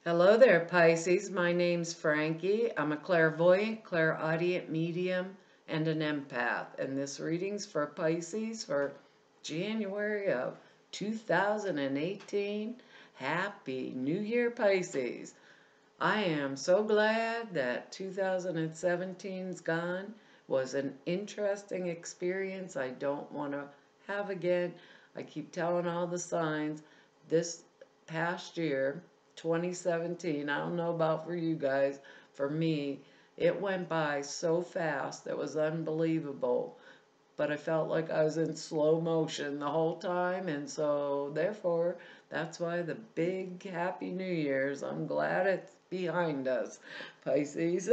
Hello there, Pisces. My name's Frankie. I'm a clairvoyant, clairaudient medium, and an empath. And this reading's for Pisces for January of 2018. Happy New Year, Pisces. I am so glad that 2017's gone. Was an interesting experience I don't want to have again. I keep telling all the signs this past year, 2017, I don't know about for you guys, for me, it went by so fast. It was unbelievable. But I felt like I was in slow motion the whole time, and so therefore, that's why the big Happy New Year's, I'm glad it's behind us, Pisces.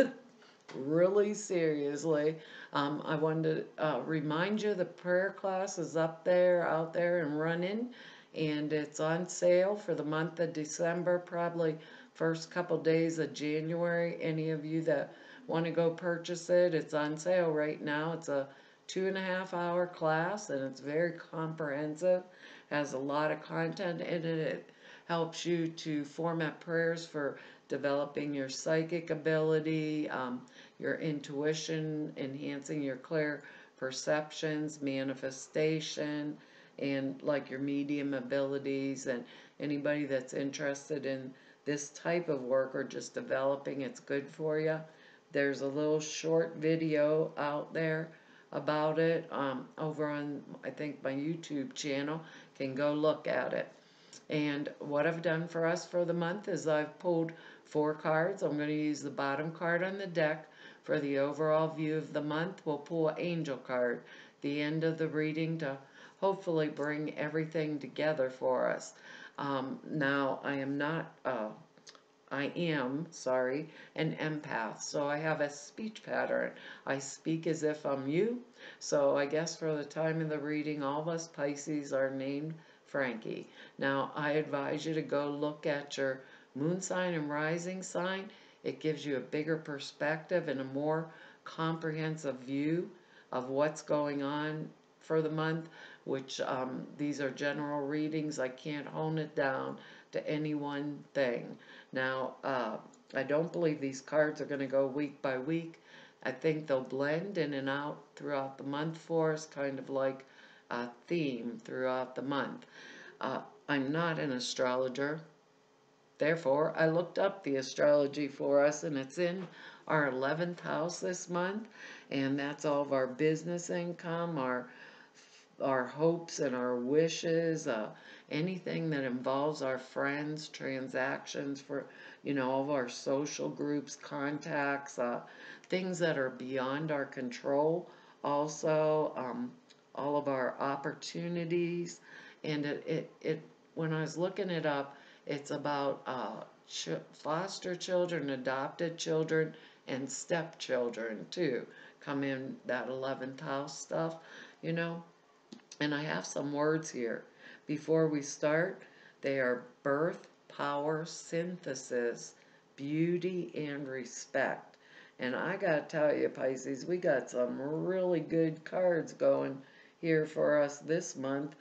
Really seriously. I wanted to remind you the prayer class is up there, out there, and running, and it's on sale for the month of December, probably first couple days of January. Any of you that want to go purchase it, it's on sale right now. It's a 2.5 hour class, and it's very comprehensive, has a lot of content in it. It helps you to format prayers for developing your psychic ability, your intuition, enhancing your clear perceptions, manifestation, and like your medium abilities. And anybody that's interested in this type of work or just developing, it's good for you. There's a little short video out there about it over on, I think, my YouTube channel. Can go look at it. And what I've done for us for the month is I've pulled 4 cards. I'm going to use the bottom card on the deck for the overall view of the month. We'll pull an angel card at the end of the reading to hopefully bring everything together for us. Now, I am, sorry, an empath, so I have a speech pattern. I speak as if I'm you, so I guess for the time of the reading, all of us Pisces are named Frankie. Now, I advise you to go look at your moon sign and rising sign. It gives you a bigger perspective and a more comprehensive view of what's going on for the month, which these are general readings. I can't hone it down to any one thing. Now, I don't believe these cards are going to go week by week. I think they'll blend in and out throughout the month for us, kind of like a theme throughout the month. I'm not an astrologer. Therefore, I looked up the astrology for us, and it's in our 11th house this month, and that's all of our business income, our hopes and our wishes, anything that involves our friends, transactions for, all of our social groups, contacts, things that are beyond our control. Also, all of our opportunities, and when I was looking it up, it's about foster children, adopted children, and stepchildren too. Come in that 11th house stuff, you know. And I have some words here. Before we start, they are birth, power, synthesis, beauty, and respect. And I got to tell you, Pisces, we got some really good cards going here for us this month,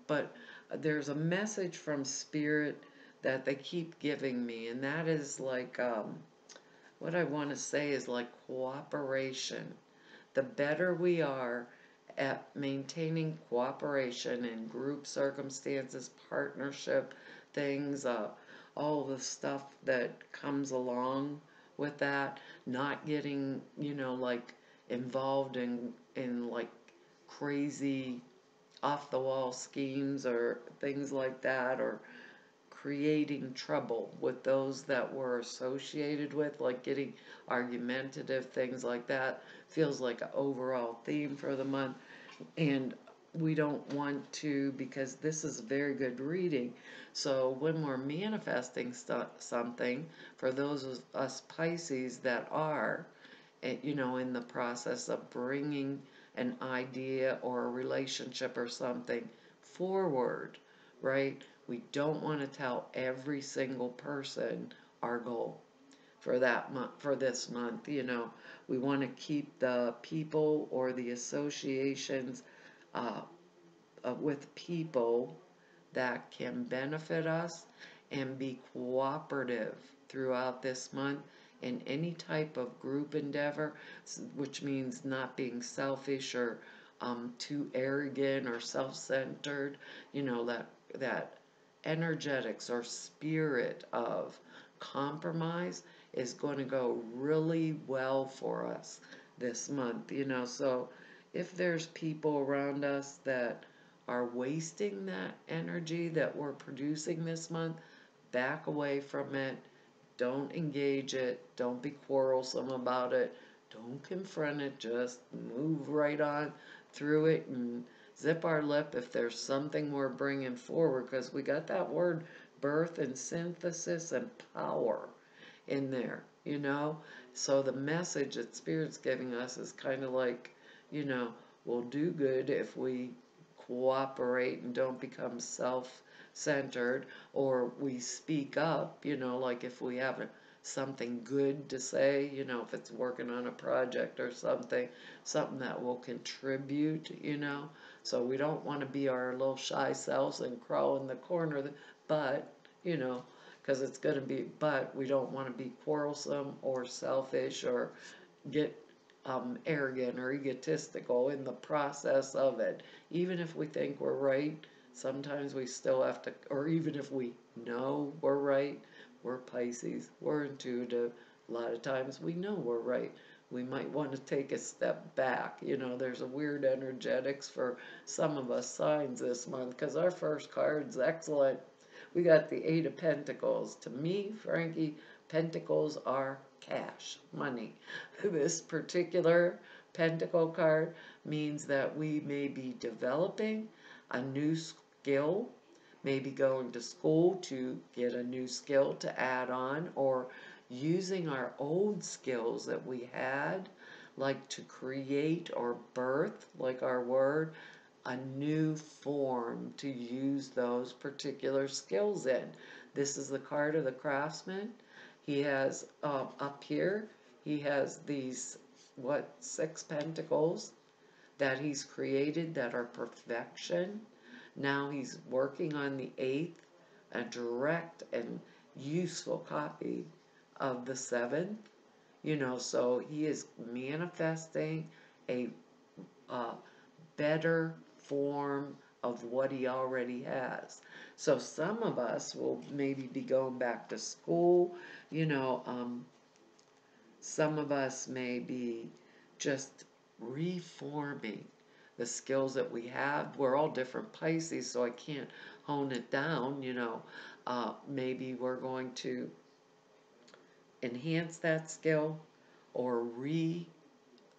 but there's a message from Spirit that they keep giving me, and that is like, what I want to say is like cooperation. The better we are at maintaining cooperation in group circumstances, partnership things, all the stuff that comes along with that, not getting, like involved in like crazy off the wall schemes or things like that, or creating trouble with those that we're associated with, like getting argumentative, things like that. Feels like an overall theme for the month. And we don't want to, because this is a very good reading. So when we're manifesting something, for those of us Pisces that are, in the process of bringing an idea or a relationship or something forward, right? We don't want to tell every single person our goal for that month, for this month. We want to keep the people or the associations with people that can benefit us and be cooperative throughout this month in any type of group endeavor, which means not being selfish or too arrogant or self-centered. That energetics or spirit of compromise is going to go really well for us this month. So if there's people around us that are wasting that energy that we're producing this month, back away from it. Don't engage it. Don't be quarrelsome about it. Don't confront it. Just move right on through it and zip our lip if there's something we're bringing forward, because we got that word birth and synthesis and power in there. So the message that Spirit's giving us is kind of like, you know, we'll do good if we cooperate and don't become self-centered, or we speak up, like if we have something good to say, if it's working on a project or something that will contribute. So we don't want to be our little shy selves and crawl in the corner, but, you know, because it's going to be, but we don't want to be quarrelsome or selfish or get arrogant or egotistical in the process of it. Even if we think we're right, sometimes we still have to, or even if we know we're right, we're Pisces, we're intuitive. A lot of times we know we're right. We might want to take a step back. There's a weird energetics for some of us signs this month, because our first card's excellent. We got the Eight of Pentacles. To me, Frankie, Pentacles are cash, money. This particular Pentacle card means that we may be developing a new skill, maybe going to school to get a new skill to add on, or using our old skills that we had, like to create or birth, like our word, a new form to use those particular skills in. This is the card of the craftsman. He has up here, he has these, 6 pentacles that he's created that are perfection. Now he's working on the 8th, a direct and useful copy of the 7th. So he is manifesting a better form of what he already has. So some of us will maybe be going back to school, some of us may be just reforming the skills that we have. We're all different Pisces, so I can't hone it down, maybe we're going to enhance that skill or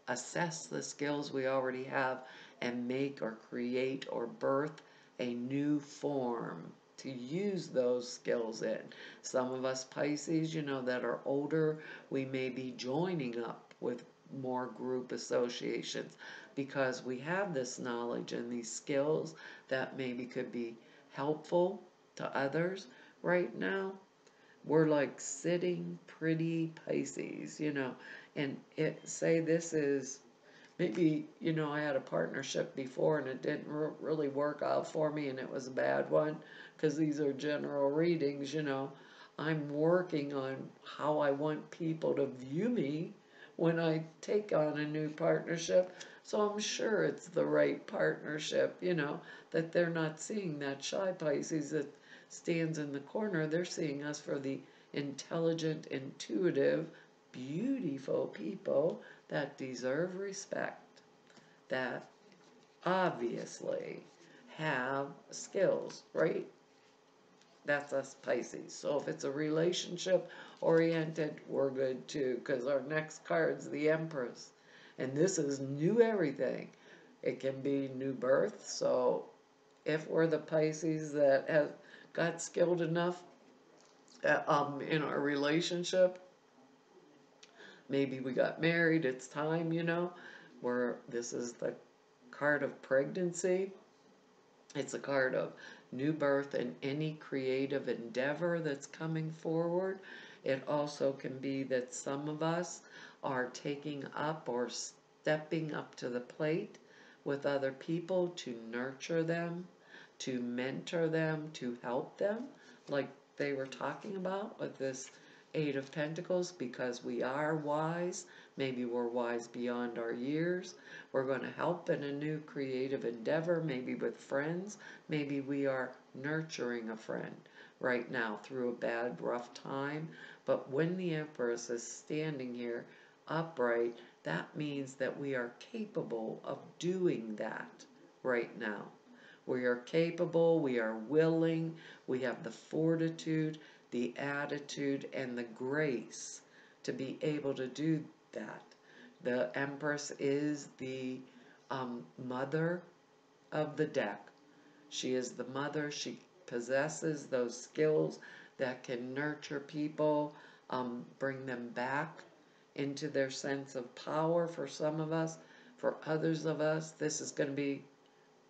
assess the skills we already have and make or create or birth a new form to use those skills in. Some of us Pisces, that are older, we may be joining up with more group associations because we have this knowledge and these skills that maybe could be helpful to others right now. We're like sitting pretty Pisces, and say this is maybe, I had a partnership before and it didn't really work out for me, and it was a bad one, because these are general readings. I'm working on how I want people to view me when I take on a new partnership, so I'm sure it's the right partnership, that they're not seeing that shy Pisces that stands in the corner. They're seeing us for the intelligent, intuitive, beautiful people that deserve respect, that obviously have skills, right? That's us Pisces. So if it's a relationship oriented, we're good too, because our next card's the Empress. And this is new everything. It can be new birth. So if we're the Pisces that have got skilled enough in our relationship, maybe we got married, it's time, where this is the card of pregnancy. It's a card of new birth and any creative endeavor that's coming forward. It also can be that some of us are taking up or stepping up to the plate with other people to nurture them, to mentor them, to help them, like they were talking about with this Eight of Pentacles, because we are wise. Maybe we're wise beyond our years. We're going to help in a new creative endeavor, maybe with friends. Maybe we are nurturing a friend right now through a bad, rough time. But when the Empress is standing here upright, that means that we are capable of doing that right now. We are capable, we are willing, we have the fortitude, the attitude, and the grace to be able to do that. The Empress is the mother of the deck. She is the mother. She possesses those skills that can nurture people, bring them back into their sense of power for some of us. For others of us, this is going to be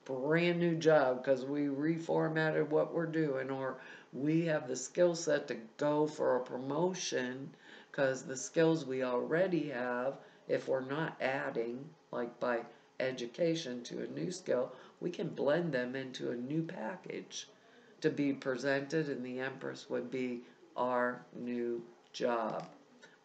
brand new job because we reformatted what we're doing, or we have the skill set to go for a promotion because the skills we already have, if we're not adding, like by education to a new skill, we can blend them into a new package to be presented, and the Empress would be our new job,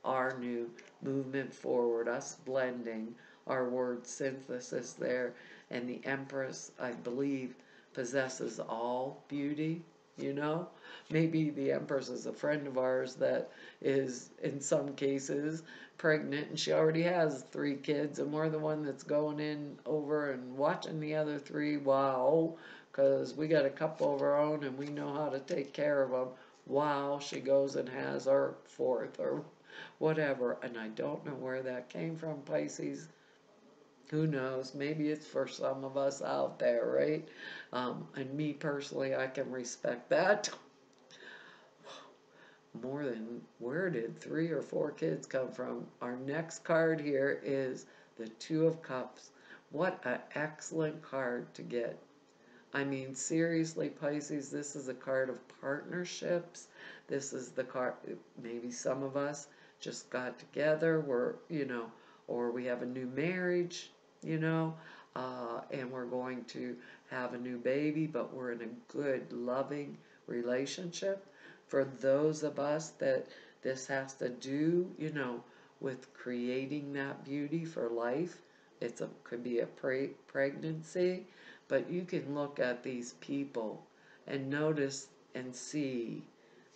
our new movement forward, us blending our word synthesis there. And the Empress, I believe, possesses all beauty, you know? Maybe the Empress is a friend of ours that is, in some cases, pregnant, and she already has 3 kids, and we're the one that's going in over and watching the other 3. Wow, because we got a couple of our own, and we know how to take care of them. Wow, she goes and has our 4th, or whatever. And I don't know where that came from, Pisces. Who knows? Maybe it's for some of us out there, right? And me personally, I can respect that. More than, where did 3 or 4 kids come from? Our next card here is the Two of Cups. What an excellent card to get. I mean, seriously, Pisces, this is a card of partnerships. This is the card, maybe some of us just got together, or we have a new marriage, and we're going to have a new baby, but we're in a good, loving relationship. For those of us that this has to do, with creating that beauty for life, could be a pregnancy, but you can look at these people and notice and see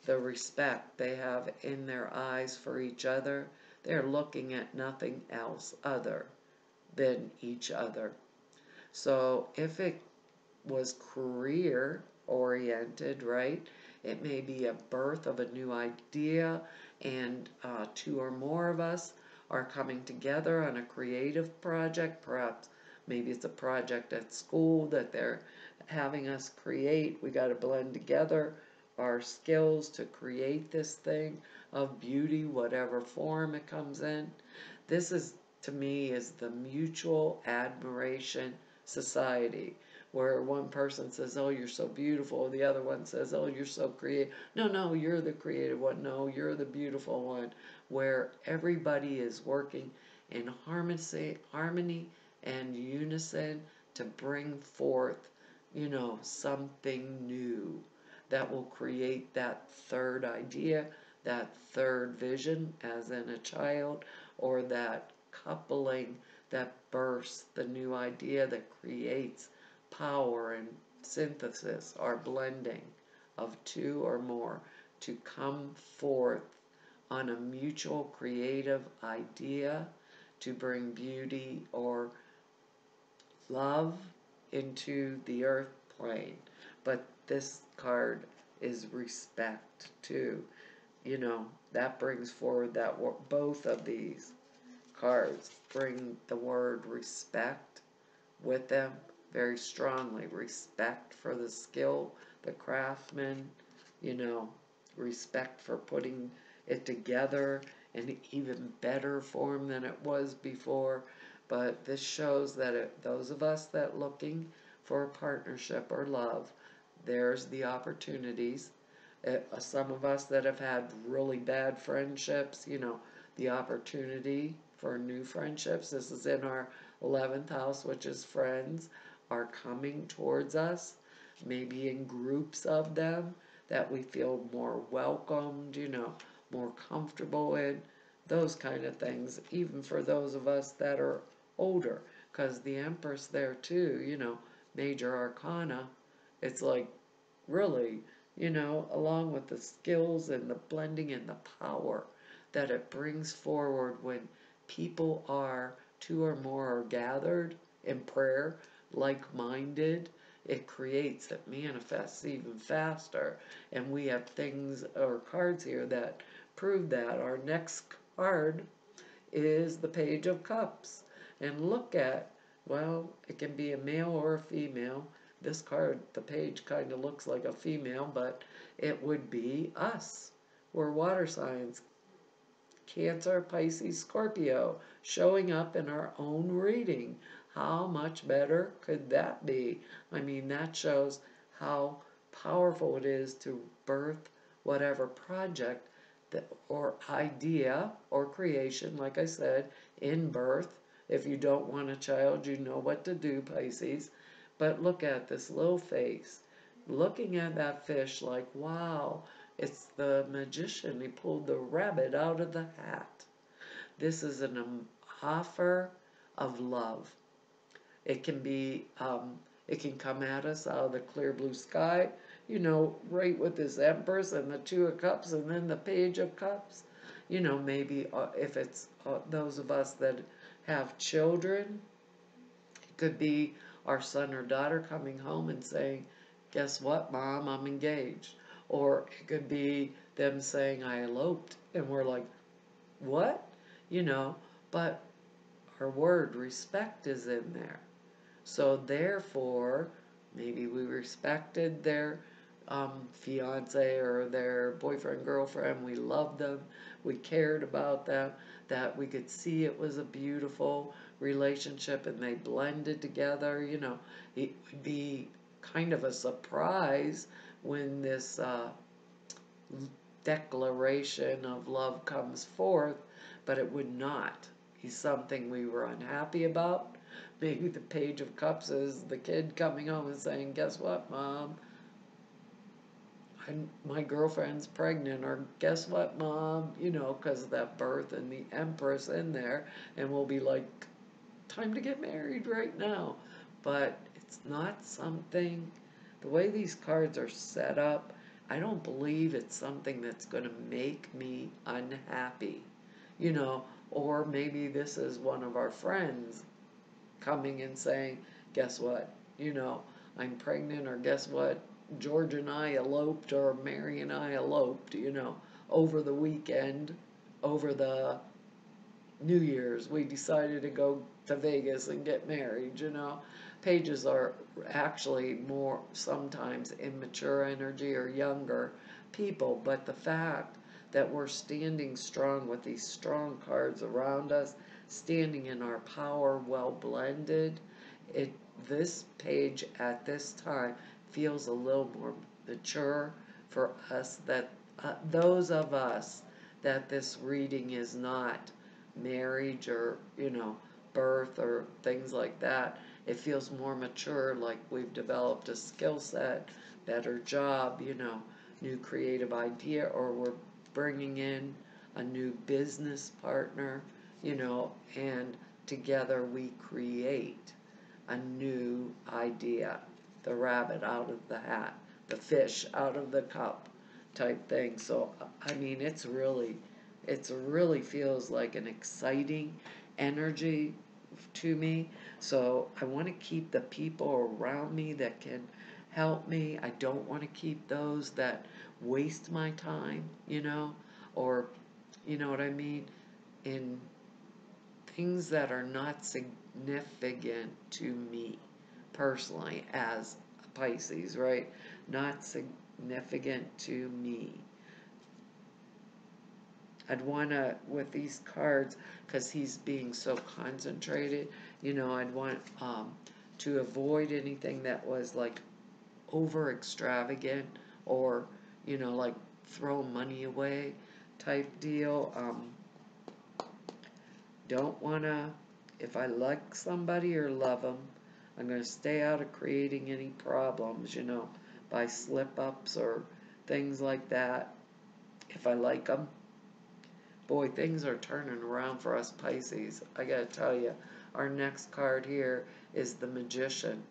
the respect they have in their eyes for each other. They're looking at nothing else other than each other. So if it was career oriented, right, it may be a birth of a new idea, and 2 or more of us are coming together on a creative project. Perhaps maybe it's a project at school that they're having us create. We got to blend together our skills to create this thing of beauty, whatever form it comes in. This is, to me, is the mutual admiration society, where one person says, oh, you're so beautiful, the other one says, oh, you're so creative. No, you're the creative one. No, you're the beautiful one. Where everybody is working in harmony and unison to bring forth, something new that will create that 3rd idea, that 3rd vision, as in a child, or that coupling that bursts the new idea that creates power and synthesis or blending of 2 or more to come forth on a mutual creative idea to bring beauty or love into the earth plane. But this card is respect too. That brings forward that both of these cards bring the word respect with them very strongly. Respect for the skill, the craftsman, respect for putting it together in an even better form than it was before. But this shows that those of us that looking for a partnership or love, there's the opportunities. Some of us that have had really bad friendships, the opportunity for new friendships. This is in our 11th house, which is friends, are coming towards us. maybe in groups of them that we feel more welcomed, more comfortable in, those kind of things, even for those of us that are older, because the Empress there too, major arcana, it's like really, along with the skills and the blending and the power that it brings forward when people are, two or more are gathered in prayer, like-minded, it manifests even faster. And we have things or cards here that prove that. Our next card is the Page of Cups. And look at, well, it can be a male or a female. This card, the page, kind of looks like a female, but it would be us. We're water signs. Cancer, Pisces, Scorpio, showing up in our own reading. How much better could that be? I mean, that shows how powerful it is to birth whatever project that, or idea or creation, like I said, in birth. If you don't want a child, you know what to do, Pisces. But look at this little face, looking at that fish like, wow, it's the magician. He pulled the rabbit out of the hat. This is an offer of love. It can be, it can come at us out of the clear blue sky, right with this Empress and the Two of Cups and then the Page of Cups. Maybe if it's those of us that have children, it could be our son or daughter coming home and saying, guess what, Mom, I'm engaged. Or it could be them saying, I eloped. And we're like, what? But our word, respect, is in there. So therefore, maybe we respected their fiance or their boyfriend, girlfriend. We loved them. We cared about them. That we could see it was a beautiful relationship and they blended together. It would be kind of a surprise when this declaration of love comes forth, but it would not be something we were unhappy about. Maybe the Page of Cups is the kid coming home and saying, guess what, Mom? My girlfriend's pregnant, or guess what, Mom? Because of that birth and the Empress in there, and we'll be like, time to get married right now. But it's not something, the way these cards are set up, I don't believe it's something that's going to make me unhappy, or maybe this is one of our friends coming and saying, guess what, I'm pregnant, or guess what, George and I eloped, or Mary and I eloped, over the weekend, over the New Year's, we decided to go to Vegas and get married, Pages are actually more sometimes immature energy or younger people, but the fact that we're standing strong with these strong cards around us, standing in our power, well blended, this page at this time feels a little more mature for us, that those of us that this reading is not marriage or birth or things like that. It feels more mature, like we've developed a skill set, better job, new creative idea, or we're bringing in a new business partner, and together we create a new idea. The rabbit out of the hat, the fish out of the cup type thing. So, I mean, it really feels like an exciting energy to me. So I want to keep the people around me that can help me. I don't want to keep those that waste my time, or, you know what I mean, in things that are not significant to me personally as a Pisces, right? Not significant to me. I'd want to, with these cards, because he's being so concentrated, I'd want to avoid anything that was like over extravagant or, like throw money away type deal. Don't want to, if I like somebody or love them, I'm going to stay out of creating any problems, by slip-ups or things like that, if I like them. Boy, things are turning around for us Pisces. I gotta tell you, our next card here is the Magician.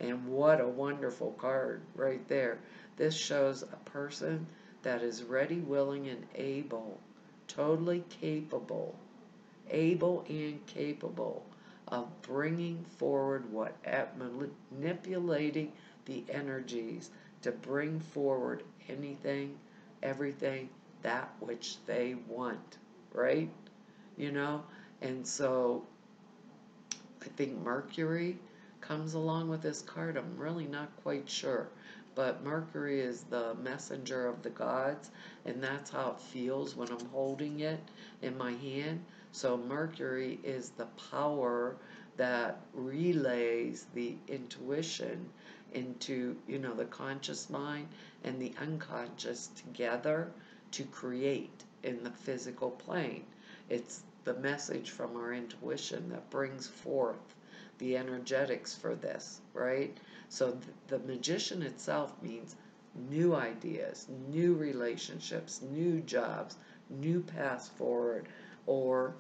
And what a wonderful card right there. This shows a person that is ready, willing, and able, totally capable, able and capable of bringing forward what, manipulating the energies to bring forward anything, everything, that which they want, right? You know? And so I think Mercury comes along with this card. I'm really not quite sure. But Mercury is the messenger of the gods, and that's how it feels when I'm holding it in my hand. So Mercury is the power that relays the intuition into, the conscious mind and the unconscious together to create in the physical plane. It's the message from our intuition that brings forth the energetics for this, right? So the Magician itself means new ideas, new relationships, new jobs, new paths forward, or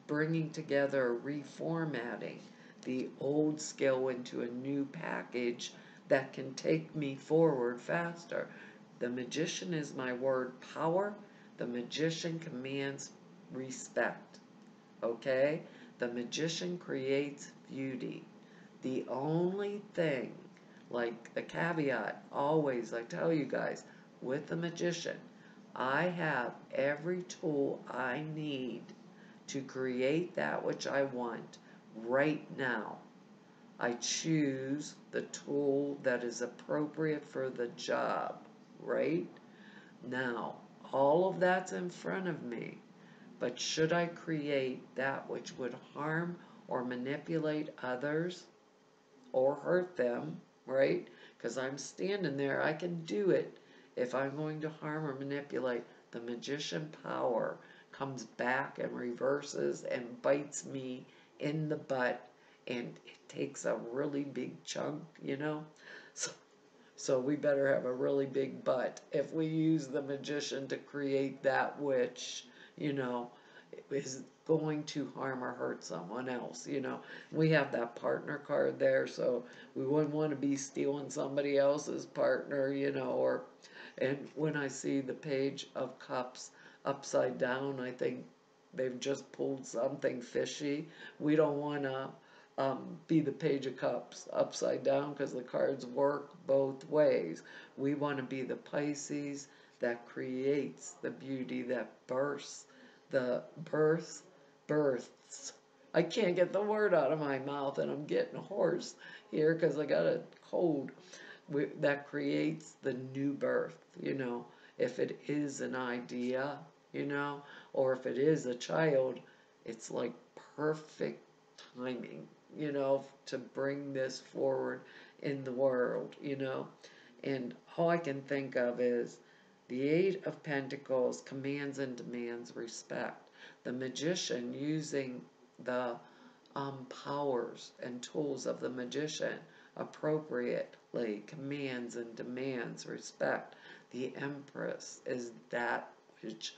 bringing together, reformatting the old skill into a new package that can take me forward faster. The Magician is my word power. The Magician commands respect. Okay? The Magician creates beauty. The only thing, like the caveat, always, I tell you guys, with the Magician, I have every tool I need to create that which I want right now. I choose the tool that is appropriate for the job right now. All of that's in front of me. But should I create that which would harm or manipulate others or hurt them, right? Because I'm standing there, I can do it. If I'm going to harm or manipulate, the Magician power comes back and reverses and bites me in the butt, and it takes a really big chunk, So, so we better have a really big butt if we use the Magician to create that which, is going to harm or hurt someone else, We have that partner card there, so we wouldn't want to be stealing somebody else's partner, and when I see the Page of Cups upside down, I think they've just pulled something fishy. We don't want to be the Page of Cups upside down because the cards work both ways. We want to be the Pisces that creates the beauty, that bursts the births. I can't get the word out of my mouth, and I'm getting hoarse here because I got a cold. That creates the new birth, if it is an idea, or if it is a child, it's like perfect timing, to bring this forward in the world, And all I can think of is the Eight of Pentacles commands and demands respect. The Magician, using the powers and tools of the Magician, appropriately commands and demands respect. The Empress is that which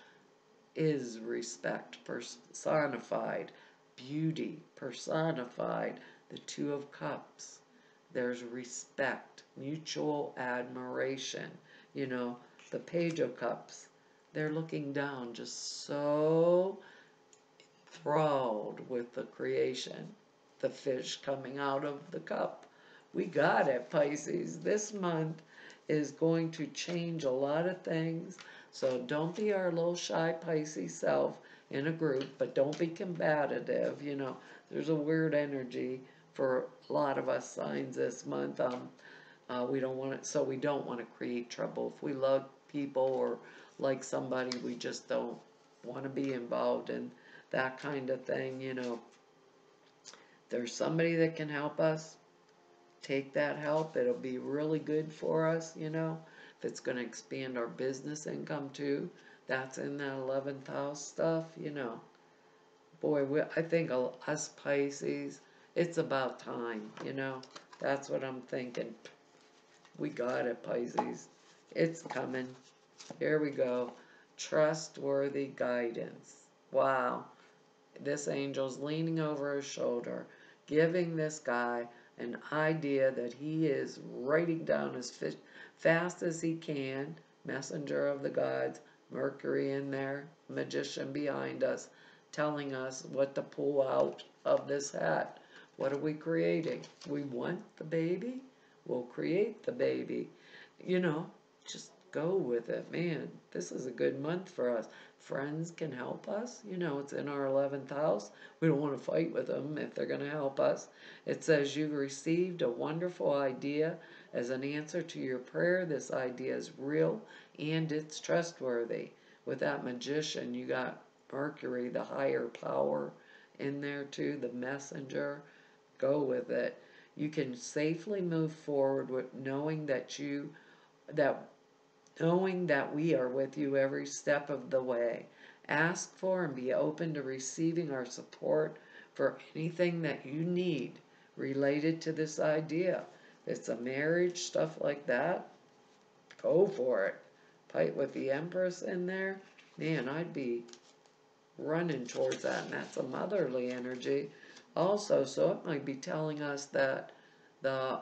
is respect personified, beauty personified. The Two of Cups, there's respect, mutual admiration, the Page of Cups, they're looking down just so enthralled with the creation, the fish coming out of the cup. We got it, Pisces. This month is going to change a lot of things, so don't be our little shy Pisces self in a group, but don't be combative, There's a weird energy for a lot of us signs this month. We don't want it, so we don't want to create trouble. If we love people or like somebody, we just don't want to be involved in that kind of thing, There's somebody that can help us, take that help. It'll be really good for us, If it's going to expand our business income too, that's in that 11th house stuff, Boy, I think us Pisces It's about time, you know. That's what I'm thinking. We got it, Pisces. It's coming. Here we go. Trustworthy guidance. Wow. This angel's leaning over his shoulder, giving this guy an idea that he is writing down as fast as he can. Messenger of the gods, Mercury in there, magician behind us, telling us what to pull out of this hat. What are we creating? We want the baby? We'll create the baby. You know, just go with it. Man, this is a good month for us. Friends can help us. You know, it's in our 11th house. We don't want to fight with them if they're going to help us. It says you've received a wonderful idea as an answer to your prayer. This idea is real and it's trustworthy. With that magician, you got Mercury, the higher power, in there too, the messenger. Go with it. You can safely move forward with knowing that we are with you every step of the way. Ask for and be open to receiving our support for anything that you need related to this idea. If it's a marriage, stuff like that, go for it. Fight with the Empress in there. Man, I'd be running towards that, and that's a motherly energy also. So it might be telling us that the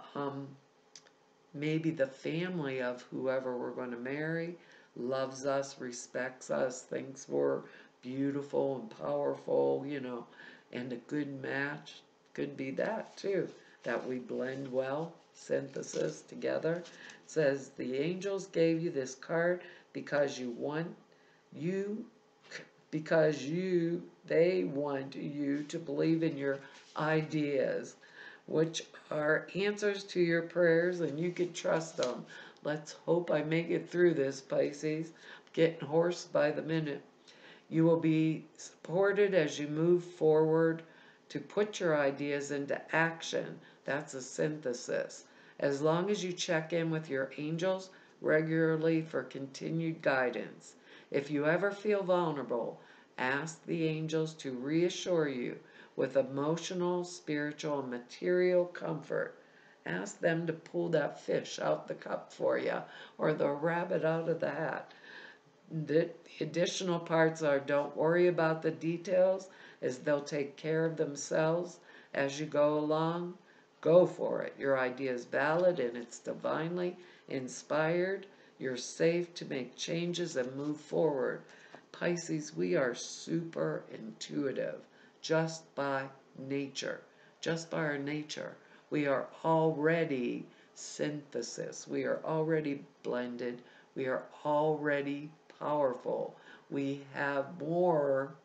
maybe the family of whoever we're going to marry loves us, respects us, thinks we're beautiful and powerful, you know, and a good match. Could be that too, that we blend well, synthesis together. It says the angels gave you this card because they want you to believe in your ideas, which are answers to your prayers, and you can trust them. Let's hope I make it through this, Pisces. Getting hoarse by the minute. You will be supported as you move forward to put your ideas into action. That's a synthesis. As long as you check in with your angels regularly for continued guidance. If you ever feel vulnerable, ask the angels to reassure you with emotional, spiritual, and material comfort. Ask them to pull that fish out the cup for you, or the rabbit out of the hat. The additional parts are don't worry about the details, as they'll take care of themselves as you go along. Go for it. Your idea is valid and it's divinely inspired. You're safe to make changes and move forward. Pisces, we are super intuitive just by nature. Just by our nature. We are already synthesis. We are already blended. We are already powerful. We have more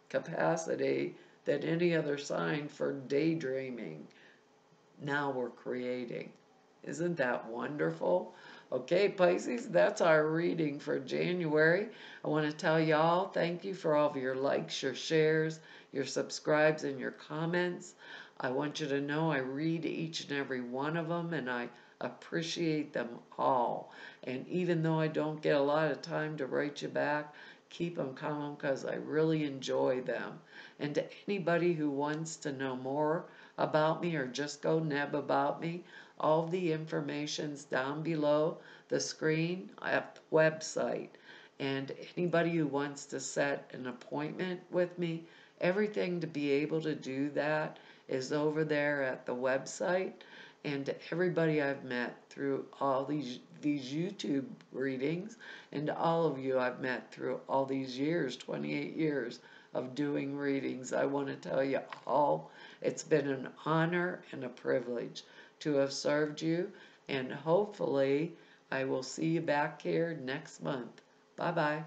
capacity than any other sign for daydreaming. Now we're creating. Isn't that wonderful? Okay, Pisces, that's our reading for January. I want to tell y'all thank you for all of your likes, your shares, your subscribes, and your comments. I want you to know I read each and every one of them, and I appreciate them all. And even though I don't get a lot of time to write you back, keep them coming because I really enjoy them. And to anybody who wants to know more about me or just go neb about me, all the information's down below the screen at the website. And anybody who wants to set an appointment with me, everything to be able to do that is over there at the website. And to everybody I've met through all these YouTube readings, and to all of you I've met through all these years, 28 years of doing readings, I want to tell you all, it's been an honor and a privilege to have served you, and hopefully I will see you back here next month. Bye-bye.